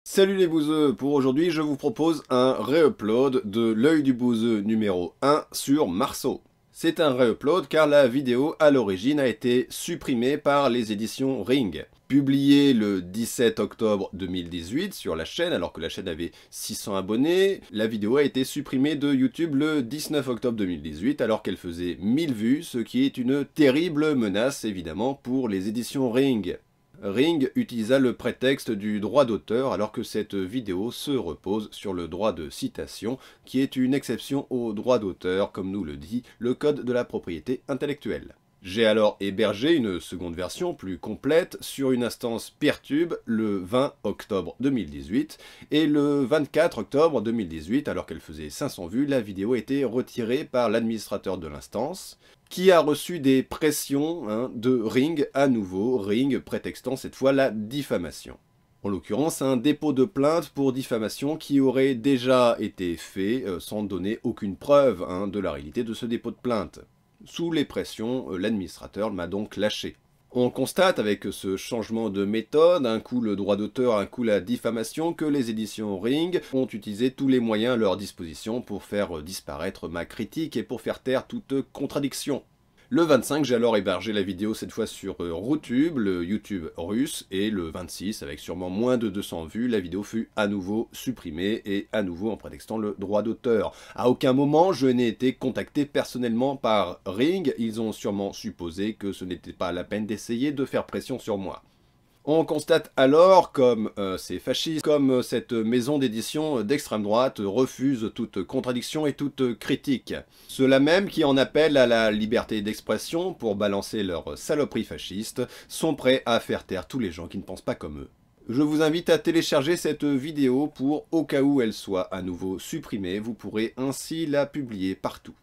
Salut les bouseux, pour aujourd'hui je vous propose un réupload de l'œil du bouseux numéro 1 sur Marceau. C'est un réupload car la vidéo à l'origine a été supprimée par les éditions Ring. Publiée le 17 octobre 2018 sur la chaîne alors que la chaîne avait 600 abonnés, la vidéo a été supprimée de YouTube le 19 octobre 2018 alors qu'elle faisait 1000 vues, ce qui est une terrible menace évidemment pour les éditions Ring. Ring utilisa le prétexte du droit d'auteur alors que cette vidéo se repose sur le droit de citation qui est une exception au droit d'auteur comme nous le dit le code de la propriété intellectuelle. J'ai alors hébergé une seconde version plus complète sur une instance Peertube le 20 octobre 2018 et le 24 octobre 2018, alors qu'elle faisait 500 vues, la vidéo a été retirée par l'administrateur de l'instance qui a reçu des pressions de Ring à nouveau, Ring prétextant cette fois la diffamation. En l'occurrence, un dépôt de plainte pour diffamation qui aurait déjà été fait sans donner aucune preuve de la réalité de ce dépôt de plainte. Sous les pressions, l'administrateur m'a donc lâché. On constate avec ce changement de méthode, un coup le droit d'auteur, un coup la diffamation, que les éditions Ring ont utilisé tous les moyens à leur disposition pour faire disparaître ma critique et pour faire taire toute contradiction. Le 25, j'ai alors hébergé la vidéo cette fois sur Routube, le YouTube russe, et le 26, avec sûrement moins de 200 vues, la vidéo fut à nouveau supprimée, et à nouveau en prétextant le droit d'auteur. À aucun moment je n'ai été contacté personnellement par Ring, ils ont sûrement supposé que ce n'était pas la peine d'essayer de faire pression sur moi. On constate alors comme ces fascistes, comme cette maison d'édition d'extrême droite refuse toute contradiction et toute critique. Ceux-là même qui en appellent à la liberté d'expression pour balancer leurs saloperies fascistes sont prêts à faire taire tous les gens qui ne pensent pas comme eux. Je vous invite à télécharger cette vidéo pour, au cas où elle soit à nouveau supprimée, vous pourrez ainsi la publier partout.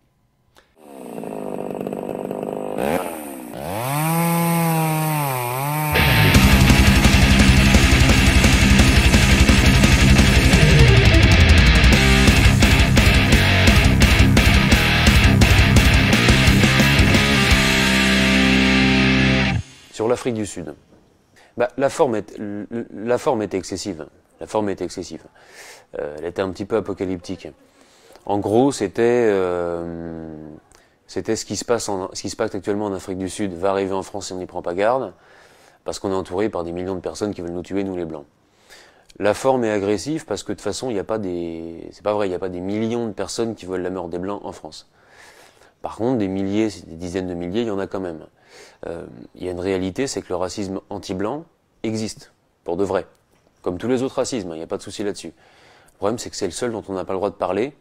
Sur l'Afrique du Sud, la forme était excessive. La forme était excessive. Elle était un petit peu apocalyptique. En gros, c'était ce qui se passe actuellement en Afrique du Sud va arriver en France si on n'y prend pas garde, parce qu'on est entouré par des millions de personnes qui veulent nous tuer, nous les blancs. La forme est agressive parce que de toute façon, c'est pas vrai, il n'y a pas des millions de personnes qui veulent la mort des blancs en France. Par contre, des milliers, des dizaines de milliers, il y en a quand même. Il y a une réalité, c'est que le racisme anti-blanc existe, pour de vrai. Comme tous les autres racismes, il n'y a pas de souci là-dessus. Le problème, c'est que c'est le seul dont on n'a pas le droit de parler,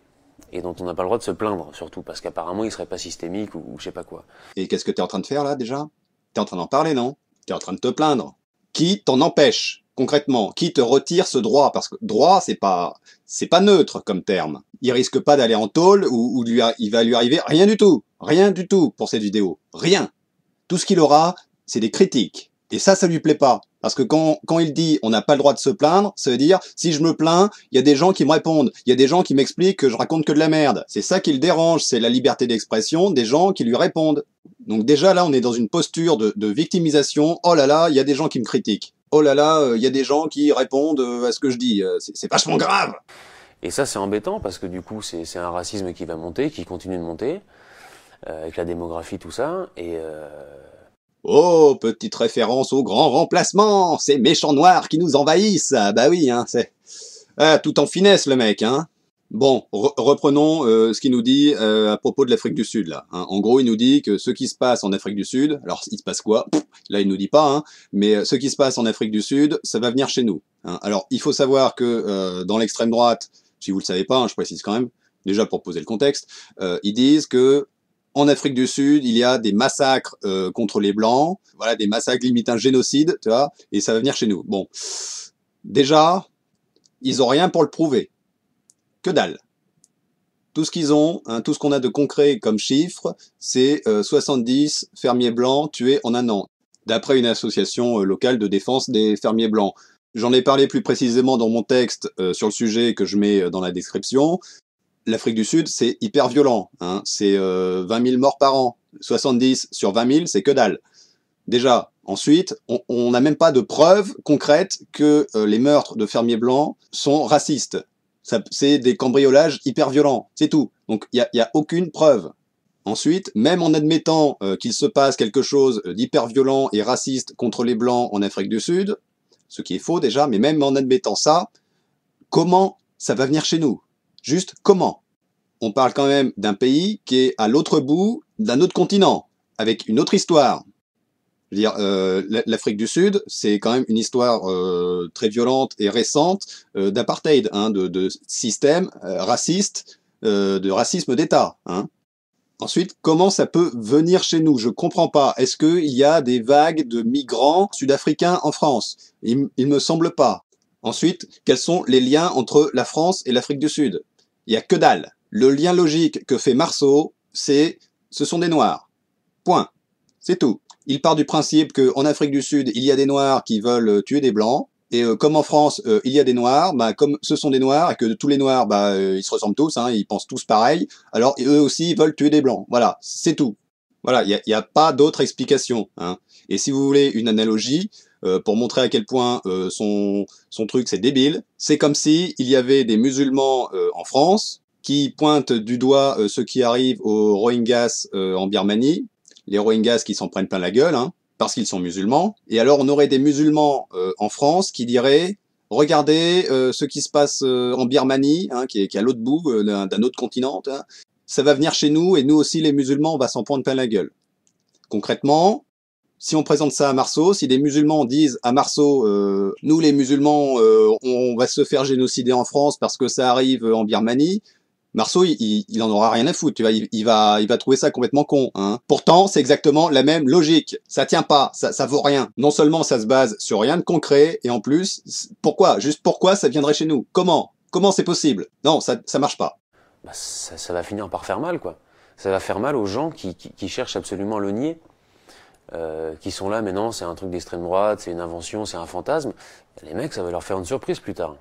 et dont on n'a pas le droit de se plaindre, surtout, parce qu'apparemment, il serait pas systémique, ou je sais pas quoi. Et qu'est-ce que t'es en train de faire là déjà? T'es en train d'en parler, non? T'es en train de te plaindre. Qui t'en empêche, concrètement? Qui te retire ce droit? Parce que droit, c'est pas neutre comme terme. Il risque pas d'aller en tôle ou il va lui arriver rien du tout. Rien du tout pour cette vidéo. Rien. Tout ce qu'il aura, c'est des critiques. Et ça lui plaît pas. Parce que quand il dit on n'a pas le droit de se plaindre, ça veut dire si je me plains, il y a des gens qui me répondent, il y a des gens qui m'expliquent que je raconte que de la merde. C'est ça qui le dérange, c'est la liberté d'expression des gens qui lui répondent. Donc déjà là, on est dans une posture de victimisation. Oh là là, il y a des gens qui me critiquent. Oh là là, il y a des gens qui répondent à ce que je dis. C'est vachement grave. Et ça, c'est embêtant, parce que du coup, c'est un racisme qui va monter, qui continue de monter, avec la démographie, tout ça, et... Oh, petite référence au grand remplacement, ces méchants noirs qui nous envahissent. Ah, bah oui, hein, c'est tout en finesse le mec, hein. Bon, reprenons ce qu'il nous dit à propos de l'Afrique du Sud là. Hein. En gros, il nous dit que ce qui se passe en Afrique du Sud, alors il se passe quoi? Là, il nous dit pas, hein, mais ce qui se passe en Afrique du Sud, ça va venir chez nous. Hein. Alors, il faut savoir que dans l'extrême droite, si vous le savez pas, hein, je précise quand même, déjà pour poser le contexte, ils disent que en Afrique du Sud, il y a des massacres contre les Blancs, voilà, des massacres limite un génocide, tu vois, et ça va venir chez nous. Bon, déjà, ils ont rien pour le prouver. Que dalle. Tout ce qu'ils ont, hein, tout ce qu'on a de concret comme chiffre, c'est 70 fermiers blancs tués en un an, d'après une association locale de défense des fermiers blancs. J'en ai parlé plus précisément dans mon texte sur le sujet que je mets dans la description. L'Afrique du Sud, c'est hyper violent. Hein. C'est 20 000 morts par an. 70 sur 20 000, c'est que dalle. Déjà, Ensuite, on n'a même pas de preuves concrètes que les meurtres de fermiers blancs sont racistes. C'est des cambriolages hyper violents, c'est tout. Donc il y a aucune preuve. Ensuite, même en admettant qu'il se passe quelque chose d'hyper violent et raciste contre les Blancs en Afrique du Sud, ce qui est faux déjà, mais même en admettant ça, comment ça va venir chez nous? Juste comment? On parle quand même d'un pays qui est à l'autre bout d'un autre continent, avec une autre histoire. Je veux dire, l'Afrique du Sud, c'est quand même une histoire très violente et récente d'apartheid, hein, de système raciste, de racisme d'État. Hein. Ensuite, comment ça peut venir chez nous? Je comprends pas. Est-ce qu'il y a des vagues de migrants sud-africains en France? Il me semble pas. Ensuite, quels sont les liens entre la France et l'Afrique du Sud? Il y a que dalle. Le lien logique que fait Marceau, ce sont des Noirs. Point. C'est tout. Il part du principe qu'en Afrique du Sud, il y a des Noirs qui veulent tuer des Blancs. Et comme en France, il y a des Noirs, bah, comme ce sont des Noirs et que tous les Noirs, bah, ils se ressemblent tous, hein, ils pensent tous pareil, alors eux aussi ils veulent tuer des Blancs. Voilà, c'est tout. Voilà, il y a pas d'autre explication. Hein. Et si vous voulez une analogie, pour montrer à quel point son truc c'est débile, c'est comme si il y avait des musulmans en France qui pointent du doigt ce qui arrive aux Rohingyas en Birmanie, les Rohingyas qui s'en prennent plein la gueule, hein, parce qu'ils sont musulmans, et alors on aurait des musulmans en France qui diraient « Regardez ce qui se passe en Birmanie, hein, qui est à l'autre bout d'un autre continent, hein, ça va venir chez nous, et nous aussi les musulmans, on va s'en prendre plein la gueule. » Concrètement, si on présente ça à Marceau, si des musulmans disent à Marceau « Nous les musulmans, on va se faire génocider en France parce que ça arrive en Birmanie », Marceau, il en aura rien à foutre, tu vois, il va trouver ça complètement con, hein. Pourtant, c'est exactement la même logique. Ça tient pas, ça vaut rien. Non seulement ça se base sur rien de concret, et en plus, pourquoi? Juste pourquoi ça viendrait chez nous? Comment? Comment c'est possible? Non, ça marche pas. Bah, ça va finir par faire mal, quoi. Ça va faire mal aux gens qui cherchent absolument à le nier. Qui sont là, mais non, c'est un truc d'extrême droite, c'est une invention, c'est un fantasme. Les mecs, ça va leur faire une surprise plus tard.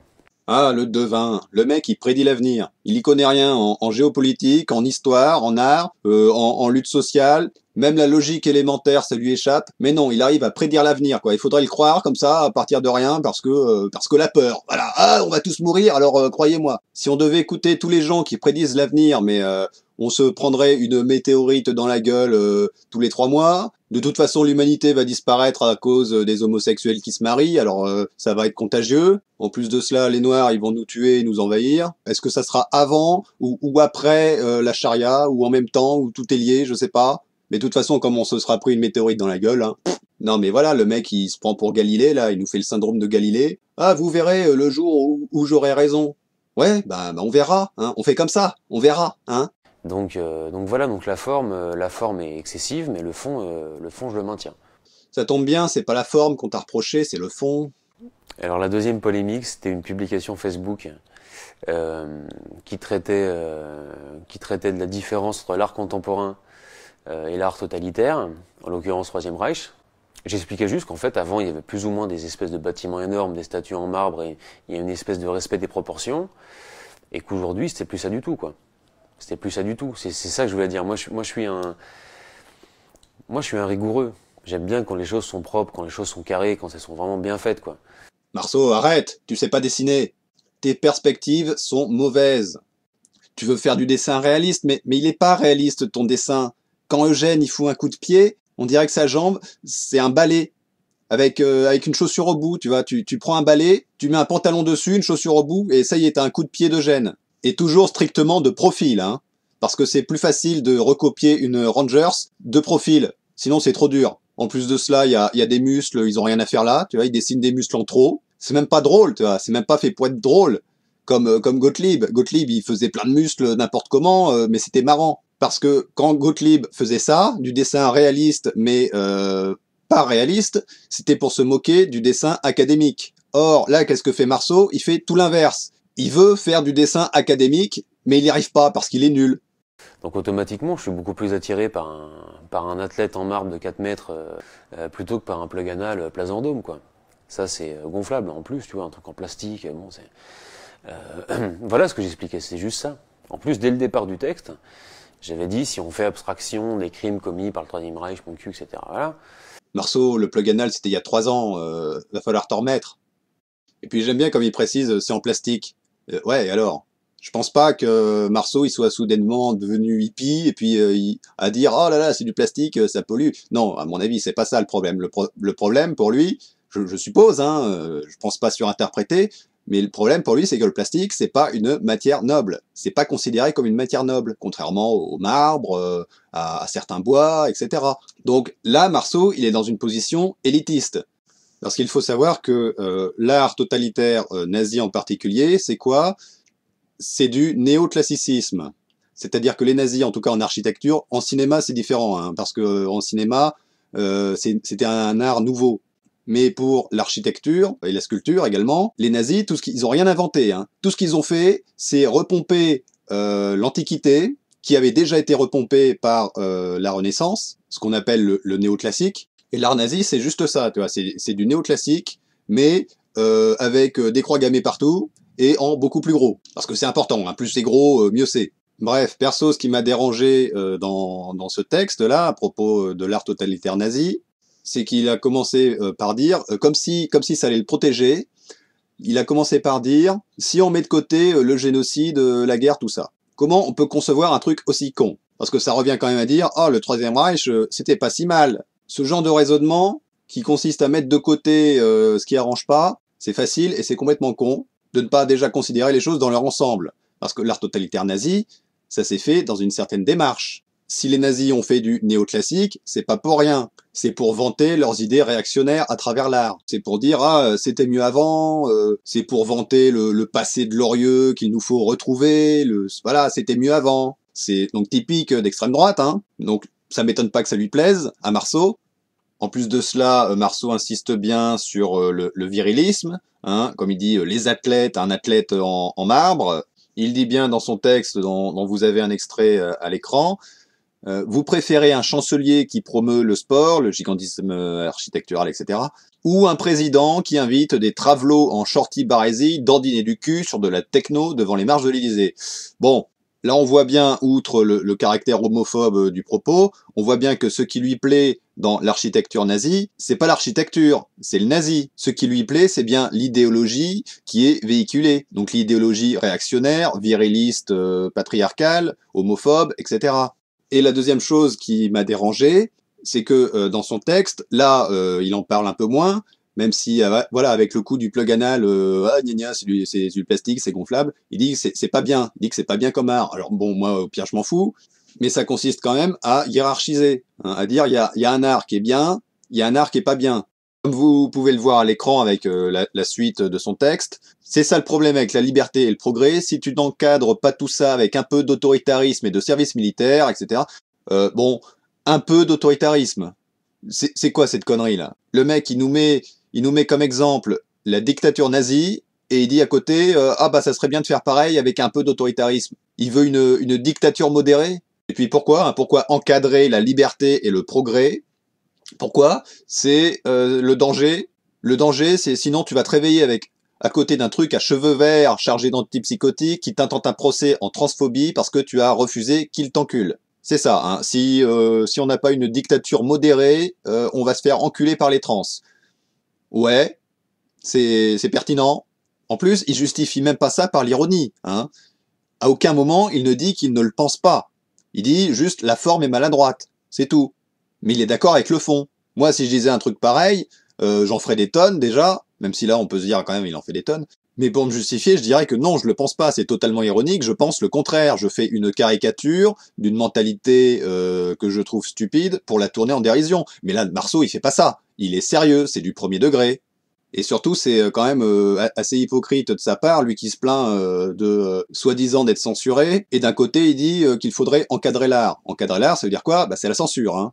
Ah, le devin, le mec il prédit l'avenir. Il y connaît rien en géopolitique, en histoire, en art, en lutte sociale. Même la logique élémentaire, ça lui échappe. Mais non, il arrive à prédire l'avenir, quoi. Il faudrait le croire comme ça, à partir de rien, parce que la peur. Voilà. Ah, on va tous mourir, alors croyez-moi. Si on devait écouter tous les gens qui prédisent l'avenir, mais on se prendrait une météorite dans la gueule tous les 3 mois. De toute façon, l'humanité va disparaître à cause des homosexuels qui se marient, alors ça va être contagieux. En plus de cela, les Noirs, ils vont nous tuer et nous envahir. Est-ce que ça sera avant ou après la charia, ou en même temps, ou tout est lié, je sais pas. Mais de toute façon, comme on se sera pris une météorite dans la gueule, hein. Non mais voilà, le mec, il se prend pour Galilée, là, il nous fait le syndrome de Galilée. Ah, vous verrez le jour où j'aurai raison. Ouais, bah on verra, hein. On fait comme ça, on verra, hein. Donc voilà, donc la forme est excessive, mais le fond, je le maintiens. Ça tombe bien, c'est pas la forme qu'on t'a reproché, c'est le fond. Alors la deuxième polémique, c'était une publication Facebook qui traitait de la différence entre l'art contemporain et l'art totalitaire, en l'occurrence Troisième Reich. J'expliquais juste qu'en fait, avant, il y avait plus ou moins des espèces de bâtiments énormes, des statues en marbre, et il y a une espèce de respect des proportions, et qu'aujourd'hui, c'était plus ça du tout, quoi. C'était plus ça du tout. C'est ça que je voulais dire. Moi, je suis un rigoureux. J'aime bien quand les choses sont propres, quand les choses sont carrées, quand elles sont vraiment bien faites, quoi. Marceau, arrête, tu sais pas dessiner. Tes perspectives sont mauvaises. Tu veux faire du dessin réaliste, mais il est pas réaliste ton dessin. Quand Eugène il fout un coup de pied, on dirait que sa jambe, c'est un balai. Avec une chaussure au bout, tu vois. Tu prends un balai, tu mets un pantalon dessus, une chaussure au bout, et ça y est, t'as un coup de pied d'Eugène. Et toujours strictement de profil, hein. Parce que c'est plus facile de recopier une Rangers de profil. Sinon, c'est trop dur. En plus de cela, il y a des muscles, ils ont rien à faire là. Tu vois, ils dessinent des muscles en trop. C'est même pas drôle, tu vois. C'est même pas fait pour être drôle. Comme Gottlieb. Gottlieb, il faisait plein de muscles n'importe comment, mais c'était marrant. Parce que quand Gottlieb faisait ça, du dessin réaliste, mais pas réaliste, c'était pour se moquer du dessin académique. Or, là, qu'est-ce que fait Marceau? Il fait tout l'inverse. Il veut faire du dessin académique, mais il n'y arrive pas parce qu'il est nul. Donc automatiquement, je suis beaucoup plus attiré par un athlète en marbre de 4 mètres plutôt que par un plug anal place Vendôme, quoi. Ça, c'est gonflable en plus, tu vois, un truc en plastique. Bon, voilà ce que j'expliquais, c'est juste ça. En plus, dès le départ du texte, j'avais dit, si on fait abstraction des crimes commis par le Troisième Reich, mon cul, etc., voilà. Marceau, le plug anal, c'était il y a 3 ans, va falloir t'en remettre. Et puis j'aime bien comme il précise, c'est en plastique. Ouais, et alors? Je pense pas que Marceau il soit soudainement devenu hippie et puis à dire oh là là c'est du plastique, ça pollue. Non, à mon avis c'est pas ça le problème. Le problème pour lui, je suppose, hein, je pense pas surinterpréter, mais le problème pour lui c'est que le plastique c'est pas une matière noble. C'est pas considéré comme une matière noble, contrairement au marbre, à certains bois, etc. Donc là Marceau il est dans une position élitiste. Parce qu'il faut savoir que l'art totalitaire nazi en particulier, c'est quoi? C'est du néoclassicisme. C'est-à-dire que les nazis, en tout cas en architecture, en cinéma c'est différent, hein, parce que en cinéma c'était un art nouveau. Mais pour l'architecture et la sculpture également, les nazis, ils ont rien inventé. Hein. Tout ce qu'ils ont fait, c'est repomper l'Antiquité, qui avait déjà été repompée par la Renaissance, ce qu'on appelle le néoclassique. Et l'art nazi, c'est juste ça, tu vois, c'est du néoclassique, mais avec des croix gammées partout et en beaucoup plus gros. Parce que c'est important, hein, plus c'est gros, mieux c'est. Bref, perso, ce qui m'a dérangé dans ce texte-là, à propos de l'art totalitaire nazi, c'est qu'il a commencé par dire, comme si ça allait le protéger, il a commencé par dire, si on met de côté le génocide, la guerre, tout ça, comment on peut concevoir un truc aussi con? Parce que ça revient quand même à dire, oh, le Troisième Reich, c'était pas si mal. Ce genre de raisonnement, qui consiste à mettre de côté ce qui arrange pas, c'est facile et c'est complètement con de ne pas déjà considérer les choses dans leur ensemble. Parce que l'art totalitaire nazi, ça s'est fait dans une certaine démarche. Si les nazis ont fait du néoclassique, c'est pas pour rien. C'est pour vanter leurs idées réactionnaires à travers l'art. C'est pour dire, ah, c'était mieux avant, c'est pour vanter le passé glorieux qu'il nous faut retrouver, voilà, c'était mieux avant. C'est donc typique d'extrême droite, hein. Donc, ça m'étonne pas que ça lui plaise, à Marceau. En plus de cela, Marceau insiste bien sur le virilisme, hein, comme il dit, les athlètes, un athlète en marbre. Il dit bien dans son texte, dont vous avez un extrait à l'écran, vous préférez un chancelier qui promeut le sport, le gigantisme architectural, etc., ou un président qui invite des travelots en shorty barésie dandiner du cul sur de la techno devant les marches de l'Élysée. Bon, là on voit bien, outre le caractère homophobe du propos, on voit bien que ce qui lui plaît dans l'architecture nazie, c'est pas l'architecture, c'est le nazi. Ce qui lui plaît, c'est bien l'idéologie qui est véhiculée. Donc l'idéologie réactionnaire, viriliste, patriarcale, homophobe, etc. Et la deuxième chose qui m'a dérangé, c'est que dans son texte, là, il en parle un peu moins, même si, voilà, avec le coup du plug anal, ah, gna gna, c'est du plastique, c'est gonflable, il dit que c'est pas bien, il dit que c'est pas bien comme art. Alors bon, moi, au pire, je m'en fous, mais ça consiste quand même à hiérarchiser, hein, à dire, il y a un art qui est bien, il y a un art qui est pas bien. Comme vous pouvez le voir à l'écran avec la suite de son texte, c'est ça le problème avec la liberté et le progrès. Si tu n'encadres pas tout ça avec un peu d'autoritarisme et de service militaire, etc. Bon, un peu d'autoritarisme. C'est quoi cette connerie là? Le mec, il nous met comme exemple la dictature nazie et il dit à côté, ah bah ça serait bien de faire pareil avec un peu d'autoritarisme. Il veut une dictature modérée. Et puis pourquoi? Pourquoi encadrer la liberté et le progrès? Pourquoi? C'est le danger. Le danger, c'est sinon tu vas te réveiller avec à côté d'un truc à cheveux verts chargé d'antipsychotiques qui t'intente un procès en transphobie parce que tu as refusé qu'il t'encule. C'est ça, hein. Si on n'a pas une dictature modérée, on va se faire enculer par les trans. Ouais, c'est pertinent. En plus, il justifie même pas ça par l'ironie, hein. À aucun moment, il ne dit qu'il ne le pense pas. Il dit juste la forme est maladroite. C'est tout. Mais il est d'accord avec le fond. Moi, si je disais un truc pareil, j'en ferais des tonnes déjà, même si là on peut se dire quand même il en fait des tonnes. Mais pour me justifier, je dirais que non, je le pense pas, c'est totalement ironique, je pense le contraire. Je fais une caricature d'une mentalité que je trouve stupide pour la tourner en dérision. Mais là, Marceau, il fait pas ça. Il est sérieux, c'est du premier degré. Et surtout, c'est quand même assez hypocrite de sa part, lui qui se plaint de soi-disant d'être censuré, et d'un côté, il dit qu'il faudrait encadrer l'art. Encadrer l'art, ça veut dire quoi? Bah, c'est la censure, hein.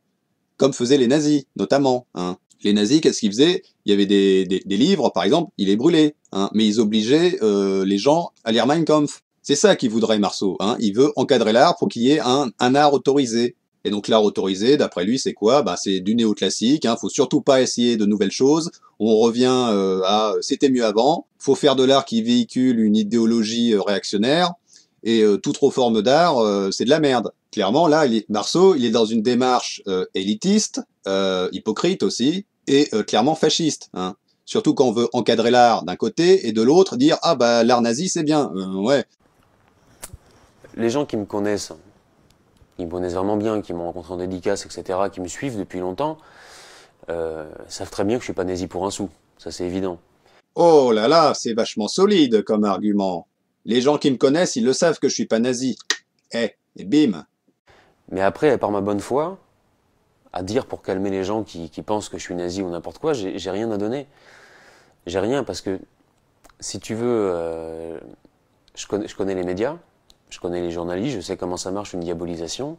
Comme faisaient les nazis, notamment, hein. Les nazis, qu'est-ce qu'ils faisaient? Il y avait des livres, par exemple, ils les brûlaient, hein, mais ils obligeaient les gens à lire Mein Kampf. C'est ça qu'il voudrait Marceau, hein. Il veut encadrer l'art pour qu'il y ait un art autorisé. Et donc l'art autorisé, d'après lui, c'est quoi? Bah, c'est du néoclassique, hein. Faut surtout pas essayer de nouvelles choses. On revient à c'était mieux avant. Faut faire de l'art qui véhicule une idéologie réactionnaire. et toute trop forme d'art, c'est de la merde. Clairement, là, Marceau, il est dans une démarche élitiste, hypocrite aussi, et clairement fasciste. Hein. Surtout quand on veut encadrer l'art d'un côté, et de l'autre, dire « Ah bah l'art nazi, c'est bien ouais. » Les gens qui me connaissent vraiment bien, qui m'ont rencontré en dédicace, etc., qui me suivent depuis longtemps, savent très bien que je suis pas nazi pour un sou. Ça, c'est évident. Oh là là, c'est vachement solide comme argument. Les gens qui me connaissent, ils le savent que je suis pas nazi. Et bim. Mais après, par ma bonne foi, à dire pour calmer les gens qui pensent que je suis nazi ou n'importe quoi, j'ai rien à donner. J'ai rien parce que, si tu veux, je connais les médias, je connais les journalistes, je sais comment ça marche une diabolisation.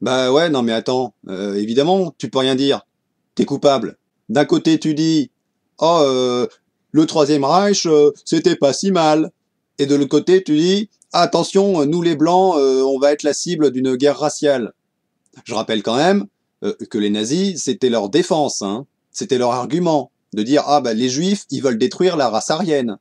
Bah ouais, non mais attends, évidemment, tu peux rien dire. T'es coupable. D'un côté, tu dis, oh, le Troisième Reich, c'était pas si mal. Et de l'autre côté, tu dis, attention, nous les Blancs, on va être la cible d'une guerre raciale. Je rappelle quand même que les nazis, c'était leur défense, hein. C'était leur argument, de dire, ah bah les Juifs, ils veulent détruire la race aryenne.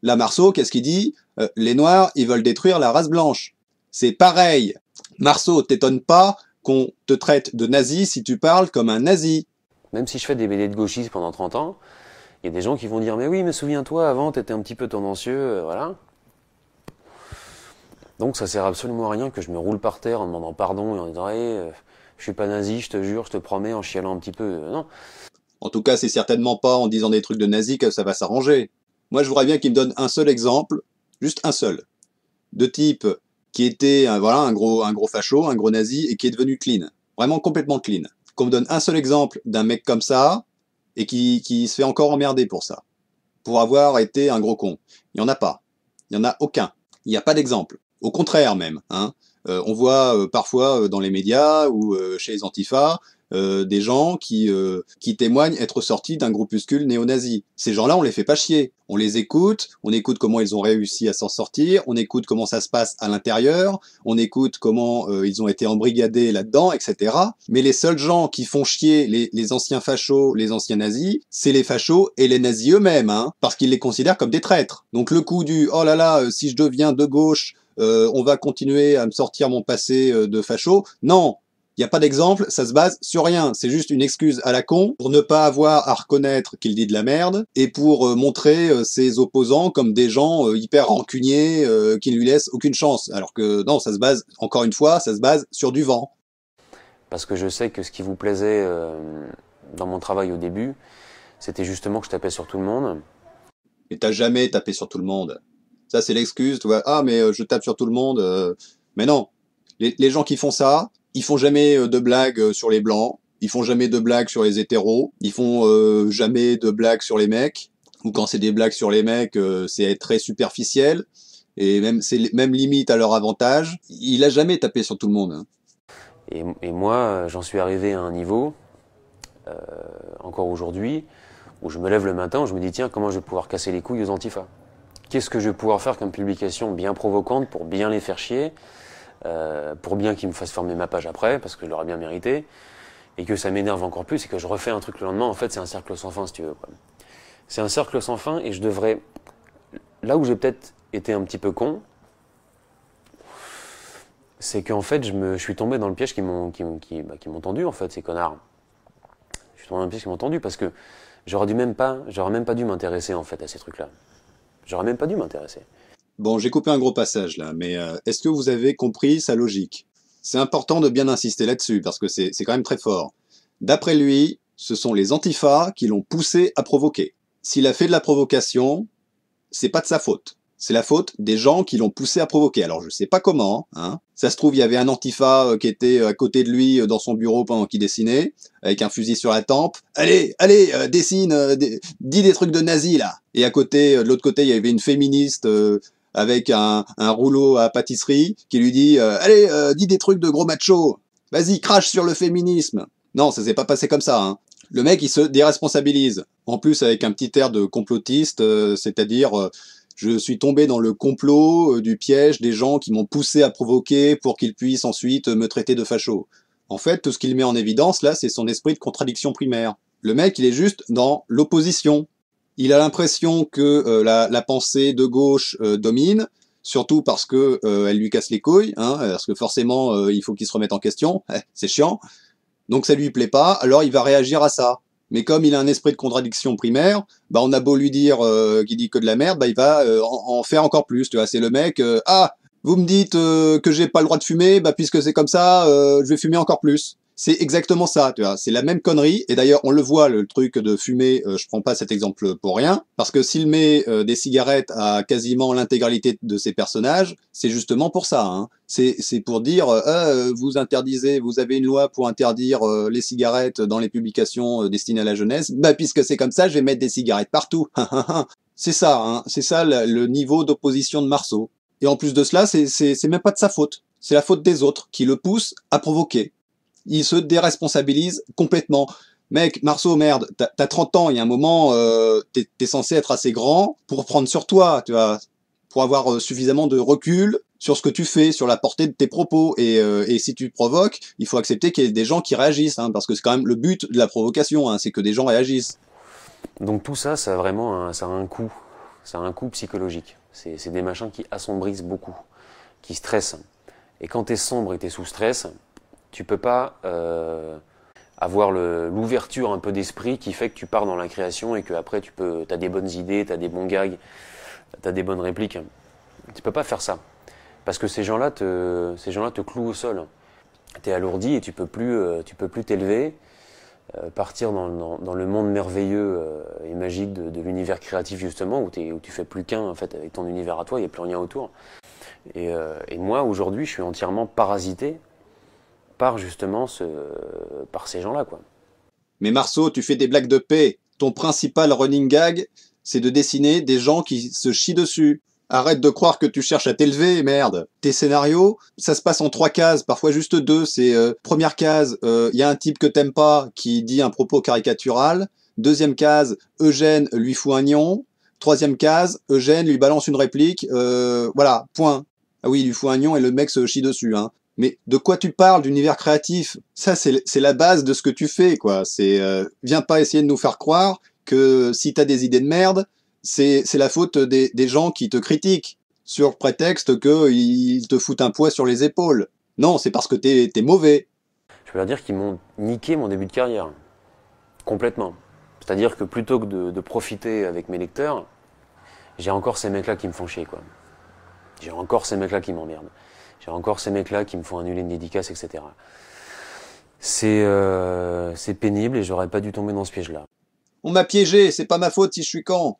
Là, Marceau, qu'est-ce qu'il dit? Les Noirs, ils veulent détruire la race blanche. C'est pareil. Marceau, t'étonne pas qu'on te traite de nazi si tu parles comme un nazi. Même si je fais des BD de gauchistes pendant 30 ans, il y a des gens qui vont dire « Mais oui, mais souviens-toi, avant, t'étais un petit peu tendancieux, voilà. » Donc ça sert absolument à rien que je me roule par terre en demandant pardon et en disant hey, je suis pas nazi, je te jure, je te promets, en chialant un petit peu. Non. En tout cas, c'est certainement pas en disant des trucs de nazi que ça va s'arranger. Moi, je voudrais bien qu'il me donne un seul exemple, juste un seul, de type qui était voilà, un gros facho, un gros nazi, et qui est devenu clean. Vraiment complètement clean. Qu'on me donne un seul exemple d'un mec comme ça, et qui se fait encore emmerder pour ça. Pour avoir été un gros con. Il n'y en a pas. Il n'y en a aucun. Il n'y a pas d'exemple. Au contraire même. Hein. On voit parfois dans les médias ou chez les antifas des gens qui témoignent être sortis d'un groupuscule néo-nazi. Ces gens-là, on les fait pas chier. On les écoute, on écoute comment ils ont réussi à s'en sortir, on écoute comment ça se passe à l'intérieur, on écoute comment ils ont été embrigadés là-dedans, etc. Mais les seuls gens qui font chier les anciens fachos, les anciens nazis, c'est les fachos et les nazis eux-mêmes, hein, parce qu'ils les considèrent comme des traîtres. Donc le coup du « oh là là, si je deviens de gauche, on va continuer à me sortir mon passé de facho », non. Il n'y a pas d'exemple, ça se base sur rien. C'est juste une excuse à la con pour ne pas avoir à reconnaître qu'il dit de la merde et pour montrer ses opposants comme des gens hyper rancuniers qui ne lui laissent aucune chance. Alors que non, ça se base, encore une fois, ça se base sur du vent. Parce que je sais que ce qui vous plaisait dans mon travail au début, c'était justement que je tapais sur tout le monde. Et t'as jamais tapé sur tout le monde. Ça, c'est l'excuse, tu vois. Ah, mais je tape sur tout le monde. Mais non. Les gens qui font ça, ils font jamais de blagues sur les blancs, ils font jamais de blagues sur les hétéros, ils font jamais de blagues sur les mecs, ou quand c'est des blagues sur les mecs, c'est très superficiel, et même c'est même limite à leur avantage. Il a jamais tapé sur tout le monde. Hein. Et moi, j'en suis arrivé à un niveau, encore aujourd'hui, où je me lève le matin, où je me dis tiens, comment je vais pouvoir casser les couilles aux antifas? Qu'est-ce que je vais pouvoir faire comme publication bien provocante pour bien les faire chier? Pour bien qu'ils me fassent fermer ma page après, parce que je l'aurais bien mérité, et que ça m'énerve encore plus, et que je refais un truc le lendemain. En fait, c'est un cercle sans fin, si tu veux. C'est un cercle sans fin, et je devrais... Là où j'ai peut-être été un petit peu con, c'est qu'en fait, je suis tombé dans le piège qui m'ont tendu, en fait, ces connards. Je suis tombé dans le piège qui m'ont tendu, parce que j'aurais même pas dû m'intéresser, en fait, à ces trucs-là. J'aurais même pas dû m'intéresser. Bon, j'ai coupé un gros passage là, mais est-ce que vous avez compris sa logique? C'est important de bien insister là-dessus, parce que c'est quand même très fort. D'après lui, ce sont les antifas qui l'ont poussé à provoquer. S'il a fait de la provocation, c'est pas de sa faute. C'est la faute des gens qui l'ont poussé à provoquer. Alors je sais pas comment, hein. Ça se trouve, il y avait un antifa qui était à côté de lui dans son bureau pendant qu'il dessinait, avec un fusil sur la tempe. Allez, dessine, dis des trucs de nazi là. Et à côté, de l'autre côté, il y avait une féministe avec un rouleau à pâtisserie qui lui dit allez, dis des trucs de gros macho. Vas-y, crache sur le féminisme. Non, ça s'est pas passé comme ça, hein. Le mec, il se déresponsabilise. En plus, avec un petit air de complotiste, c'est-à-dire je suis tombé dans le complot du piège des gens qui m'ont poussé à provoquer pour qu'ils puissent ensuite me traiter de facho. En fait, tout ce qu'il met en évidence, là, c'est son esprit de contradiction primaire. Le mec, il est juste dans l'opposition. Il a l'impression que la pensée de gauche domine, surtout parce que elle lui casse les couilles, hein, parce que forcément il faut qu'il se remette en question, c'est chiant. Donc ça lui plaît pas, alors il va réagir à ça. Mais comme il a un esprit de contradiction primaire, bah on a beau lui dire qu'il dit que de la merde, bah il va en faire encore plus. Tu vois, c'est le mec, ah, vous me dites que j'ai pas le droit de fumer, bah puisque c'est comme ça, je vais fumer encore plus. C'est exactement ça, tu vois. C'est la même connerie. Et d'ailleurs, on le voit, le truc de fumer, je prends pas cet exemple pour rien, parce que s'il met des cigarettes à quasiment l'intégralité de ses personnages, c'est justement pour ça, hein. C'est pour dire, vous interdisez, vous avez une loi pour interdire les cigarettes dans les publications destinées à la jeunesse, bah puisque c'est comme ça, je vais mettre des cigarettes partout. C'est ça, hein. C'est ça le niveau d'opposition de Marceau. Et en plus de cela, c'est même pas de sa faute. C'est la faute des autres qui le poussent à provoquer. Il se déresponsabilise complètement. Mec, Marceau, merde, t'as 30 ans, il y a un moment, t'es censé être assez grand pour prendre sur toi, tu vois, pour avoir suffisamment de recul sur ce que tu fais, sur la portée de tes propos. Et si tu provoques, il faut accepter qu'il y ait des gens qui réagissent, hein, parce que c'est quand même le but de la provocation, hein, c'est que des gens réagissent. Donc tout ça, ça a vraiment ça a un coût. Ça a un coût psychologique. C'est des machins qui assombrissent beaucoup, qui stressent. Et quand t'es sombre et t'es sous stress, tu peux pas avoir l'ouverture un peu d'esprit qui fait que tu pars dans la création et que après t'as des bonnes idées, t'as des bons gags, t'as des bonnes répliques. Tu peux pas faire ça. Parce que ces gens-là te clouent au sol. T'es alourdi et tu peux plus t'élever, partir dans le monde merveilleux et magique de l'univers créatif justement, où tu fais plus qu'un en fait avec ton univers à toi, il n'y a plus rien autour. Et moi aujourd'hui je suis entièrement parasité par justement par ces gens-là, quoi. Mais Marceau, tu fais des blagues de paix. Ton principal running gag, c'est de dessiner des gens qui se chient dessus. Arrête de croire que tu cherches à t'élever, merde. Tes scénarios, ça se passe en 3 cases, parfois juste 2. C'est première case, y a un type que t'aimes pas qui dit un propos caricatural. Deuxième case, Eugène lui fout un nion. Troisième case, Eugène lui balance une réplique. Voilà, point. Ah oui, il lui fout un nion et le mec se chie dessus, hein. Mais de quoi tu parles d'univers créatif? Ça, c'est la base de ce que tu fais, quoi. Viens pas essayer de nous faire croire que si t'as des idées de merde, c'est la faute des gens qui te critiquent sur prétexte qu'ils te foutent un poids sur les épaules. Non, c'est parce que t'es mauvais. Je peux leur dire qu'ils m'ont niqué mon début de carrière. Complètement. C'est-à-dire que plutôt que de profiter avec mes lecteurs, j'ai encore ces mecs-là qui me font chier, quoi. J'ai encore ces mecs-là qui m'emmerdent. J'ai encore ces mecs-là qui me font annuler une dédicace, etc. C'est pénible et j'aurais pas dû tomber dans ce piège-là. On m'a piégé, c'est pas ma faute si je suis con.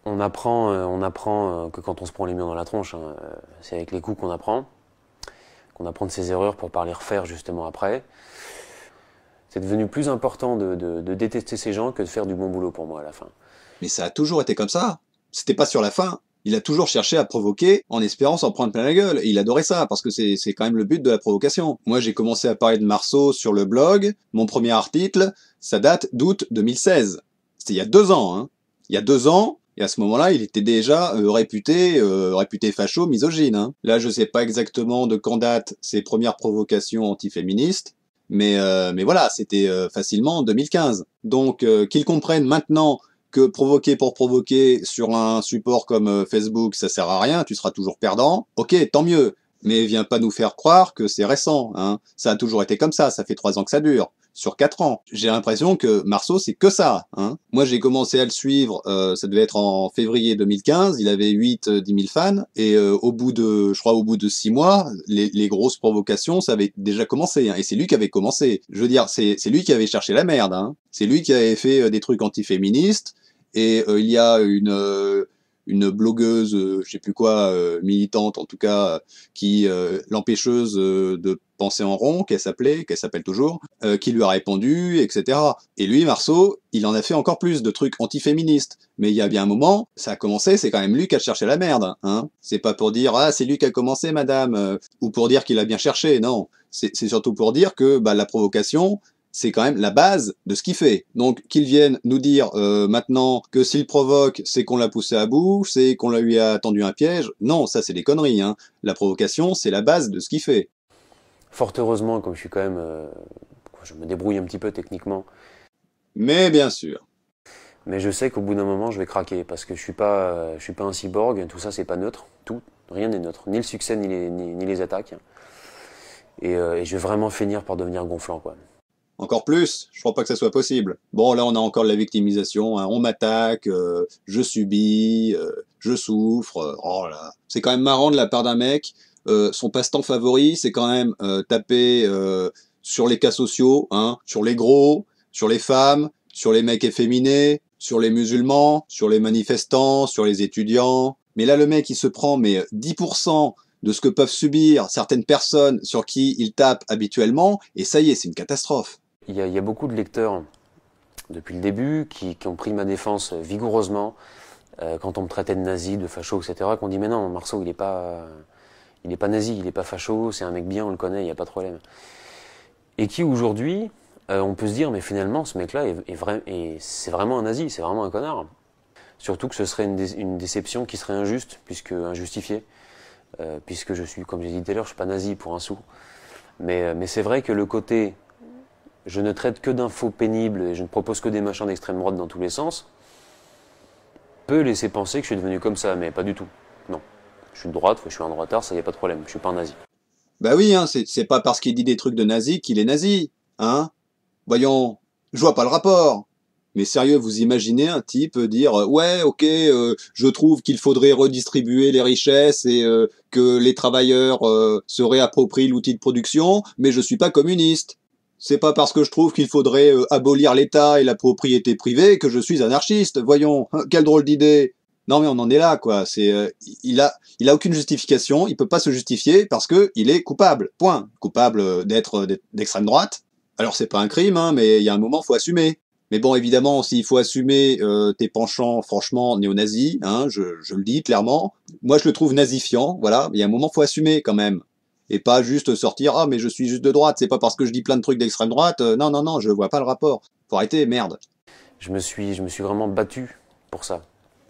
On apprend que quand on se prend les murs dans la tronche, hein, c'est avec les coups qu'on apprend de ses erreurs pour pas les refaire justement après. C'est devenu plus important de détester ces gens que de faire du bon boulot pour moi à la fin. Mais ça a toujours été comme ça. C'était pas sur la fin. Il a toujours cherché à provoquer en espérant s'en prendre plein la gueule. Et il adorait ça, parce que c'est quand même le but de la provocation. Moi, j'ai commencé à parler de Marceau sur le blog. Mon premier article, ça date d'août 2016. C'était il y a 2 ans, hein. Il y a 2 ans, et à ce moment-là, il était déjà réputé facho, misogyne, hein. Là, je sais pas exactement de quand datent ses premières provocations antiféministes, mais voilà, c'était facilement en 2015. Donc, qu'ils comprennent maintenant que provoquer pour provoquer sur un support comme Facebook, ça sert à rien, tu seras toujours perdant. Ok, tant mieux. Mais viens pas nous faire croire que c'est récent, hein. Ça a toujours été comme ça fait 3 ans que ça dure. Sur 4 ans. J'ai l'impression que Marceau, c'est que ça, hein. Moi, j'ai commencé à le suivre, ça devait être en février 2015, il avait 8-10 000 fans, et au bout de 6 mois, les grosses provocations, ça avait déjà commencé, hein. Et c'est lui qui avait commencé. Je veux dire, c'est lui qui avait cherché la merde, hein. C'est lui qui avait fait des trucs antiféministes, et il y a une blogueuse, je sais plus quoi, militante en tout cas, qui l'empêcheuse de penser en rond, qu'elle s'appelle toujours, qui lui a répondu, etc. Et lui, Marceau, il en a fait encore plus de trucs antiféministes. Mais il y a bien un moment, ça a commencé, c'est quand même lui qui a cherché la merde, hein. C'est pas pour dire ah c'est lui qui a commencé, madame, ou pour dire qu'il a bien cherché, non. C'est surtout pour dire que la provocation, c'est quand même la base de ce qu'il fait. Donc qu'il vienne nous dire maintenant que s'il provoque, c'est qu'on l'a poussé à bout, c'est qu'on lui a tendu un piège. Non, ça c'est des conneries, hein. La provocation, c'est la base de ce qu'il fait. Fort heureusement, comme je suis quand même... je me débrouille un petit peu techniquement. Mais bien sûr. Mais je sais qu'au bout d'un moment, je vais craquer, parce que je suis pas un cyborg, tout ça c'est pas neutre, tout. Rien n'est neutre, ni le succès, ni les attaques. Et je vais vraiment finir par devenir gonflant, quoi. Encore plus, je crois pas que ça soit possible. Bon, là, on a encore de la victimisation, hein. On m'attaque, je subis, je souffre. Oh là, c'est quand même marrant de la part d'un mec. Son passe-temps favori, c'est quand même taper sur les cas sociaux, hein, sur les gros, sur les femmes, sur les mecs efféminés, sur les musulmans, sur les manifestants, sur les étudiants. Mais là, le mec, il se prend 10% de ce que peuvent subir certaines personnes sur qui il tape habituellement, et ça y est, c'est une catastrophe. Il y a beaucoup de lecteurs, depuis le début, qui ont pris ma défense vigoureusement, quand on me traitait de nazi, de facho, etc., qu'on dit « Mais non, Marceau, il est pas nazi, il est pas facho, c'est un mec bien, on le connaît, il n'y a pas de problème. » Et qui, aujourd'hui, on peut se dire « Mais finalement, ce mec-là, c'est vraiment un nazi, c'est vraiment un connard. » Surtout que ce serait une déception qui serait injuste, puisque injustifiée, puisque je suis, comme j'ai dit tout à l'heure, je suis pas nazi pour un sou. Mais c'est vrai que le côté je ne traite que d'infos pénibles et je ne propose que des machins d'extrême droite dans tous les sens, peut laisser penser que je suis devenu comme ça, mais pas du tout. Non. Je suis de droite, je suis un droitard, ça y a pas de problème, je suis pas un nazi. Bah oui, hein, c'est pas parce qu'il dit des trucs de nazi qu'il est nazi, hein. Voyons, je vois pas le rapport. Mais sérieux, vous imaginez un type dire ouais, ok, je trouve qu'il faudrait redistribuer les richesses et que les travailleurs se réapproprient l'outil de production, mais je suis pas communiste. C'est pas parce que je trouve qu'il faudrait abolir l'État et la propriété privée que je suis anarchiste. Voyons, quelle drôle d'idée. Non mais on en est là, quoi. Il a aucune justification. Il peut pas se justifier parce que il est coupable. Point. Coupable d'extrême droite. Alors c'est pas un crime, hein, mais il y a un moment faut assumer. Mais bon, évidemment, s'il faut assumer tes penchants, franchement, néo-nazis, hein, je le dis clairement. Moi, je le trouve nazifiant. Voilà. Il y a un moment faut assumer quand même. Et pas juste sortir « Ah, mais je suis juste de droite, c'est pas parce que je dis plein de trucs d'extrême droite. Non, je vois pas le rapport. Faut arrêter, merde. » Je me suis vraiment battu pour ça.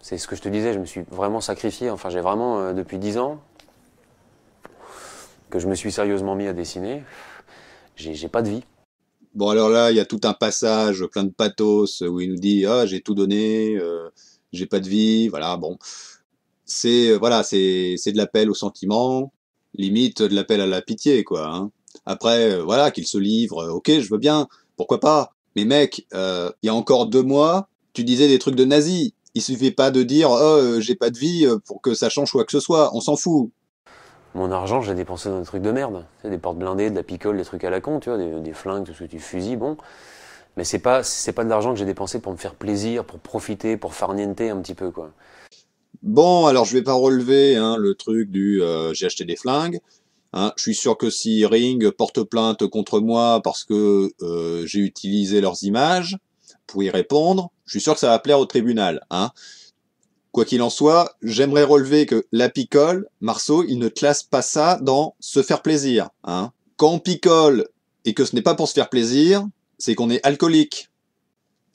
C'est ce que je te disais, je me suis vraiment sacrifié. Enfin, j'ai vraiment, depuis 10 ans, que je me suis sérieusement mis à dessiner. J'ai pas de vie. Bon, alors là, il y a tout un passage plein de pathos où il nous dit « Ah, j'ai tout donné, j'ai pas de vie. » Voilà, bon. C'est de l'appel au sentiment. Limite de l'appel à la pitié, quoi. Hein. Après, voilà, qu'il se livre, ok, je veux bien, pourquoi pas. Mais mec, il y a encore 2 mois, tu disais des trucs de nazis. Il suffit pas de dire, oh, j'ai pas de vie pour que ça change quoi que ce soit. On s'en fout. Mon argent, j'ai dépensé dans des trucs de merde. Tu sais, des portes blindées, de la picole, des trucs à la con, tu vois, des flingues, tout ce que tu fusilles, bon. Mais c'est pas de l'argent que j'ai dépensé pour me faire plaisir, pour profiter, pour farnienter un petit peu, quoi. Bon, alors je vais pas relever le truc du j'ai acheté des flingues. Hein. Je suis sûr que si Ring porte plainte contre moi parce que j'ai utilisé leurs images pour y répondre, je suis sûr que ça va plaire au tribunal. Hein. Quoi qu'il en soit, j'aimerais relever que la picole, Marceau, il ne classe pas ça dans se faire plaisir. Hein. Quand on picole et que ce n'est pas pour se faire plaisir, c'est qu'on est alcoolique.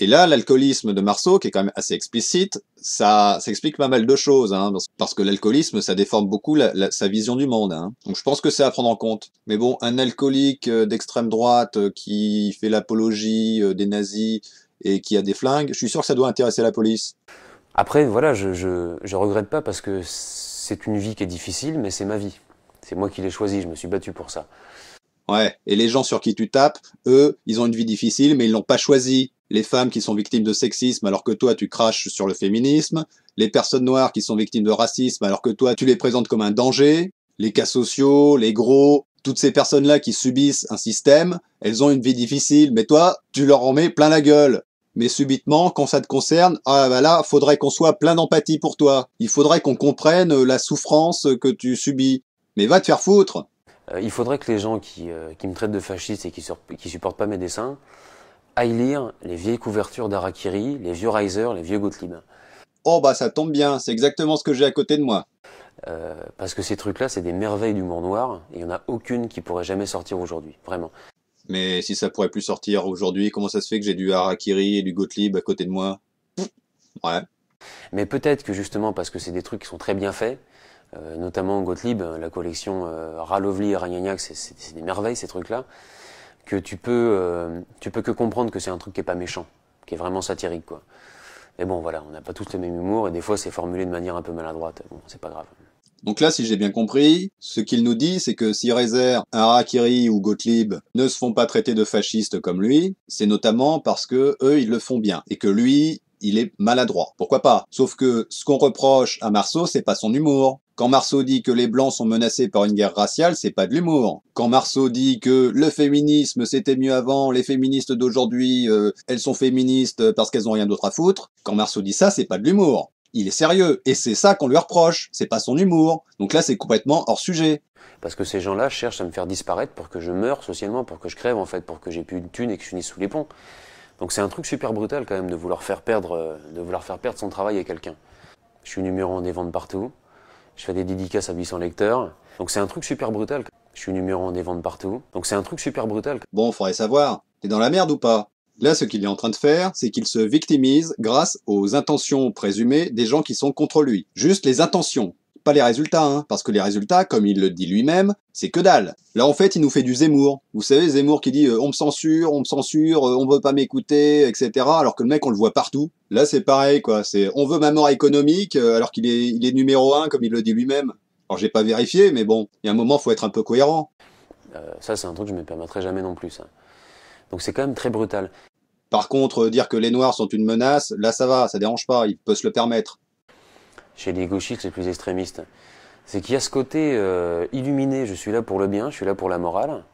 Et là, l'alcoolisme de Marceau, qui est quand même assez explicite, ça explique pas mal de choses, hein, parce que l'alcoolisme, ça déforme beaucoup sa vision du monde. Hein. Donc je pense que c'est à prendre en compte. Mais bon, un alcoolique d'extrême droite qui fait l'apologie des nazis et qui a des flingues, je suis sûr que ça doit intéresser la police. Après, voilà, je regrette pas parce que c'est une vie qui est difficile, mais c'est ma vie. C'est moi qui l'ai choisie, je me suis battu pour ça. Ouais, et les gens sur qui tu tapes, eux, ils ont une vie difficile, mais ils l'ont pas choisie. Les femmes qui sont victimes de sexisme alors que toi tu craches sur le féminisme, les personnes noires qui sont victimes de racisme alors que toi tu les présentes comme un danger, les cas sociaux, les gros, toutes ces personnes-là qui subissent un système, elles ont une vie difficile, mais toi tu leur en mets plein la gueule. Mais subitement, quand ça te concerne, ah bah là, faudrait qu'on soit plein d'empathie pour toi. Il faudrait qu'on comprenne la souffrance que tu subis. Mais va te faire foutre. Il faudrait que les gens qui me traitent de fasciste et qui supportent pas mes dessins aille lire les vieilles couvertures d'Harakiri, les vieux Reiser, les vieux Gottlieb. Oh bah ça tombe bien, c'est exactement ce que j'ai à côté de moi. Parce que ces trucs-là, c'est des merveilles d'humour noir, et il n'y en a aucune qui pourrait jamais sortir aujourd'hui, vraiment. Mais si ça pourrait plus sortir aujourd'hui, comment ça se fait que j'ai du Harakiri et du Gottlieb à côté de moi? Ouais. Mais peut-être que justement, parce que c'est des trucs qui sont très bien faits, notamment Gottlieb, la collection Ralovli et Ragnagnac, c'est des merveilles ces trucs-là, que tu peux que comprendre que c'est un truc qui est pas méchant, qui est vraiment satirique, quoi. Mais bon, voilà, on n'a pas tous le même humour, et des fois c'est formulé de manière un peu maladroite. Bon, c'est pas grave. Donc là, si j'ai bien compris, ce qu'il nous dit, c'est que si Rezer, Harakiri ou Gottlieb ne se font pas traiter de fascistes comme lui, c'est notamment parce que eux, ils le font bien, et que lui, il est maladroit. Pourquoi pas? Sauf que ce qu'on reproche à Marceau, c'est pas son humour. Quand Marceau dit que les Blancs sont menacés par une guerre raciale, c'est pas de l'humour. Quand Marceau dit que le féminisme c'était mieux avant, les féministes d'aujourd'hui, elles sont féministes parce qu'elles ont rien d'autre à foutre, quand Marceau dit ça, c'est pas de l'humour. Il est sérieux, et c'est ça qu'on lui reproche, c'est pas son humour. Donc là, c'est complètement hors sujet. Parce que ces gens-là cherchent à me faire disparaître pour que je meure socialement, pour que je crève en fait, pour que j'ai plus de thunes et que je finisse sous les ponts. Donc c'est un truc super brutal quand même de vouloir faire perdre son travail à quelqu'un. Je suis numéro 1 des ventes partout, je fais des dédicaces à 800 lecteurs, donc c'est un truc super brutal. Je suis numéro 1 des ventes partout, donc c'est un truc super brutal. Bon, faudrait savoir, t'es dans la merde ou pas? Là, ce qu'il est en train de faire, c'est qu'il se victimise grâce aux intentions présumées des gens qui sont contre lui. Juste les intentions, pas les résultats, hein, parce que les résultats, comme il le dit lui-même, c'est que dalle. Là, en fait, il nous fait du Zemmour. Vous savez, Zemmour qui dit on me censure, on veut pas m'écouter, etc. Alors que le mec, on le voit partout. Là, c'est pareil, quoi. C'est on veut ma mort économique, alors qu'il est numéro 1, comme il le dit lui-même. Alors, j'ai pas vérifié, mais bon, il y a un moment, faut être un peu cohérent. Ça, c'est un truc que je me permettrai jamais non plus, ça. Donc c'est quand même très brutal. Par contre, dire que les Noirs sont une menace, là ça va, ça dérange pas, il peut se le permettre. Chez les gauchistes les plus extrémistes, c'est qu'il y a ce côté illuminé, je suis là pour le bien, je suis là pour la morale,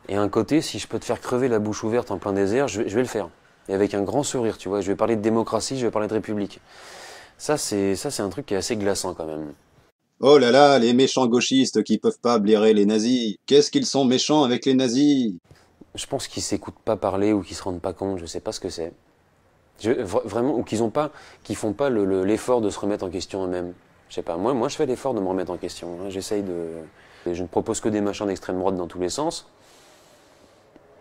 et un côté, si je peux te faire crever la bouche ouverte en plein désert, je vais le faire. Et avec un grand sourire, tu vois, je vais parler de démocratie, je vais parler de république. Ça, c'est un truc qui est assez glaçant quand même. Oh là là, les méchants gauchistes qui peuvent pas blairer les nazis. Qu'est-ce qu'ils sont méchants avec les nazis? Je pense qu'ils s'écoutent pas parler ou qu'ils se rendent pas compte, je sais pas ce que c'est. Vraiment, ou qu'ils font pas l'effort de se remettre en question eux-mêmes. Je sais pas, moi je fais l'effort de me remettre en question. Hein. Je ne propose que des machins d'extrême droite dans tous les sens.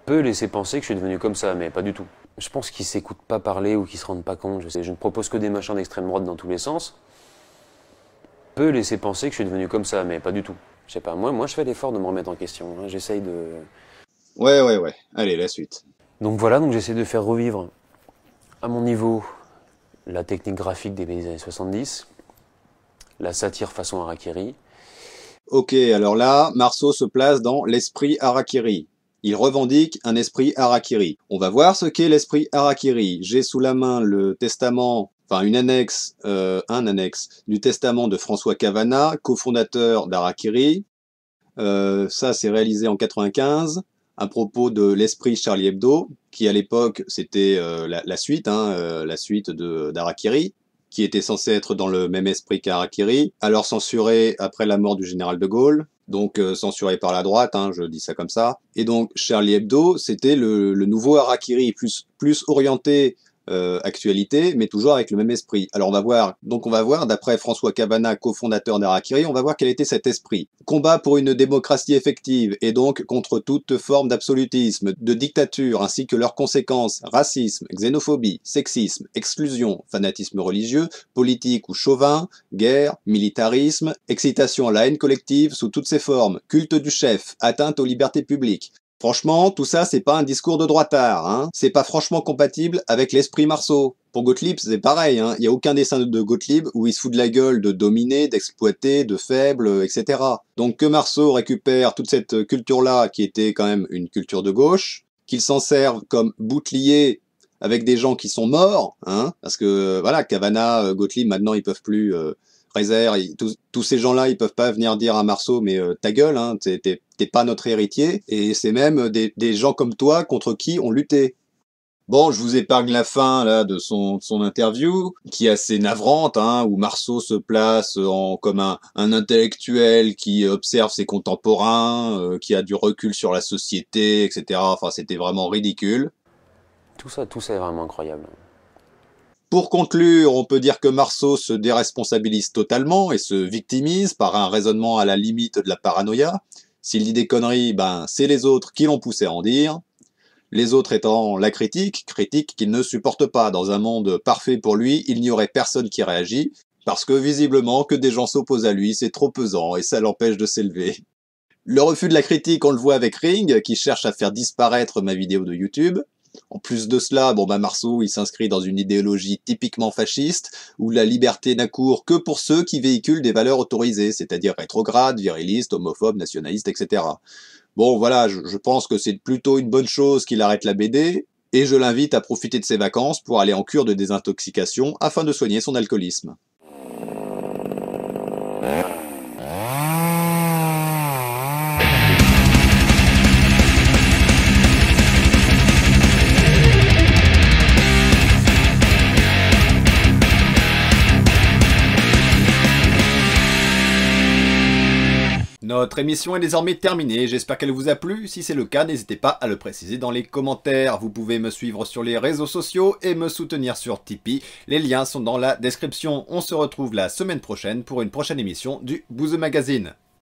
Peut laisser penser que je suis devenu comme ça, mais pas du tout. Je pense qu'ils s'écoutent pas parler ou qu'ils se rendent pas compte. Je ne propose que des machins d'extrême droite dans tous les sens. Peut laisser penser que je suis devenu comme ça, mais pas du tout. Je sais pas, moi je fais l'effort de me remettre en question. Hein. Ouais. Allez, la suite. Donc voilà, donc j'essaie de faire revivre à mon niveau la technique graphique des années 70, la satire façon Harakiri. Ok, alors là, Marceau se place dans l'esprit Harakiri. Il revendique un esprit Harakiri. On va voir ce qu'est l'esprit Harakiri. J'ai sous la main le testament, enfin un annexe du testament de François Cavana, cofondateur d'Harakiri. Ça, c'est réalisé en 95. À propos de l'esprit Charlie Hebdo, qui à l'époque c'était la suite d'Harakiri, qui était censé être dans le même esprit qu'Harakiri, alors censuré après la mort du général de Gaulle, donc censuré par la droite, hein, je dis ça comme ça. Et donc Charlie Hebdo, c'était le nouveau Harakiri, plus orienté actualité, mais toujours avec le même esprit. Alors on va voir, d'après François Cavana, cofondateur d'Harakiri, on va voir quel était cet esprit. Combat pour une démocratie effective, et donc contre toute forme d'absolutisme, de dictature, ainsi que leurs conséquences, racisme, xénophobie, sexisme, exclusion, fanatisme religieux, politique ou chauvin, guerre, militarisme, excitation à la haine collective sous toutes ses formes, culte du chef, atteinte aux libertés publiques. Franchement, tout ça, c'est pas un discours de droitard, hein. C'est pas franchement compatible avec l'esprit Marceau. Pour Gottlieb, c'est pareil, hein. Il y a aucun dessin de Gottlieb où il se fout de la gueule de dominer, d'exploiter, de faible, etc. Donc que Marceau récupère toute cette culture-là, qui était quand même une culture de gauche, qu'il s'en serve comme bouclier avec des gens qui sont morts, hein. Parce que, voilà, Cavana, Gottlieb, maintenant, ils peuvent plus... Rezer, tous ces gens-là, ils peuvent pas venir dire à Marceau, mais ta gueule, hein, t'es pas notre héritier, et c'est même des gens comme toi contre qui on luttait. Bon, je vous épargne la fin là de son interview, qui est assez navrante, hein, où Marceau se place comme un intellectuel qui observe ses contemporains, qui a du recul sur la société, etc. Enfin, c'était vraiment ridicule. Tout ça est vraiment incroyable. Pour conclure, on peut dire que Marceau se déresponsabilise totalement et se victimise par un raisonnement à la limite de la paranoïa. S'il dit des conneries, c'est les autres qui l'ont poussé à en dire. Les autres étant la critique qu'il ne supporte pas. Dans un monde parfait pour lui, il n'y aurait personne qui réagit, parce que visiblement que des gens s'opposent à lui, c'est trop pesant et ça l'empêche de s'élever. Le refus de la critique, on le voit avec Ring, qui cherche à faire disparaître ma vidéo de YouTube. En plus de cela, bon bah Marceau, il s'inscrit dans une idéologie typiquement fasciste, où la liberté n'a cours que pour ceux qui véhiculent des valeurs autorisées, c'est-à-dire rétrogrades, virilistes, homophobes, nationalistes, etc. Bon voilà, je pense que c'est plutôt une bonne chose qu'il arrête la BD, et je l'invite à profiter de ses vacances pour aller en cure de désintoxication afin de soigner son alcoolisme. Notre émission est désormais terminée, j'espère qu'elle vous a plu. Si c'est le cas, n'hésitez pas à le préciser dans les commentaires. Vous pouvez me suivre sur les réseaux sociaux et me soutenir sur Tipeee. Les liens sont dans la description. On se retrouve la semaine prochaine pour une prochaine émission du Bouzeux Magazine.